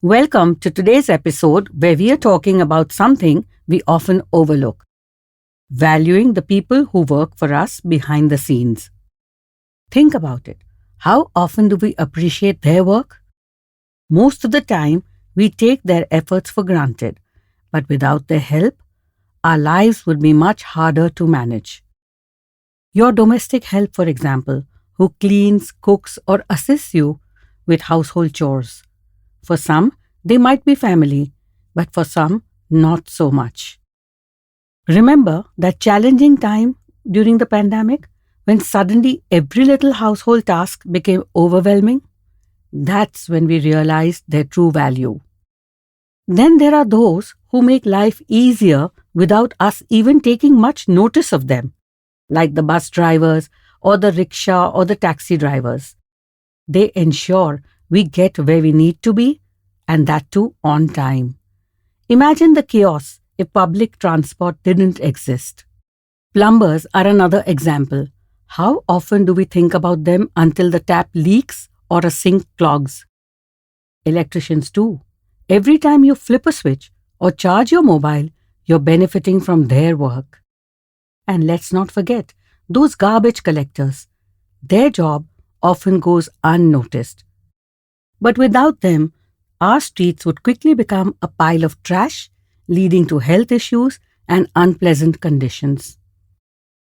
Welcome to today's episode where we are talking about something we often overlook: valuing the people who work for us behind the scenes. Think about it. How often do we appreciate their work? Most of the time, we take their efforts for granted, but without their help, our lives would be much harder to manage. Your domestic help, for example, who cleans, cooks, or assists you with household chores. For some, they might be family, but for some, not so much. Remember that challenging time during the pandemic when suddenly every little household task became overwhelming? That's when we realized their true value. Then there are those who make life easier without us even taking much notice of them, like the bus drivers or the rickshaw or the taxi drivers. They ensure we get where we need to be, and that too on time. Imagine the chaos if public transport didn't exist. Plumbers are another example. How often do we think about them until the tap leaks or a sink clogs? Electricians too. Every time you flip a switch or charge your mobile, you're benefiting from their work. And let's not forget those garbage collectors. Their job often goes unnoticed. But without them, our streets would quickly become a pile of trash, leading to health issues and unpleasant conditions.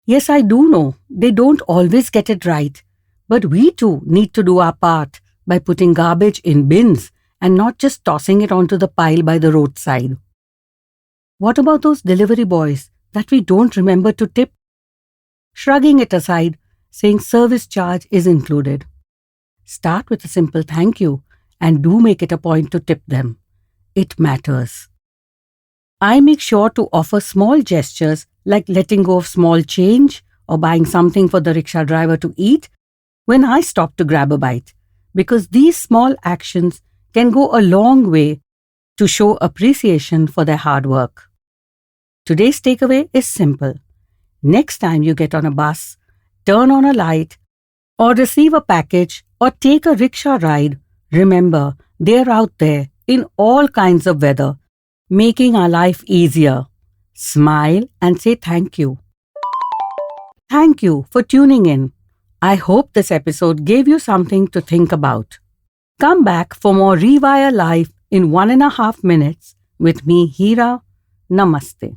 Yes, I do know they don't always get it right, but we too need to do our part by putting garbage in bins and not just tossing it onto the pile by the roadside. What about those delivery boys that we don't remember to tip? Shrugging it aside, saying service charge is included. Start with a simple thank you and do make it a point to tip them. It matters. I make sure to offer small gestures like letting go of small change or buying something for the rickshaw driver to eat when I stop to grab a bite, because these small actions can go a long way to show appreciation for their hard work. Today's takeaway is simple. Next time you get on a bus, turn on a light, or receive a package, or take a rickshaw ride, remember they're out there in all kinds of weather, making our life easier. Smile and say thank you. Thank you for tuning in. I hope this episode gave you something to think about. Come back for more Rewire Life in 1.5 minutes with me, Hira. Namaste.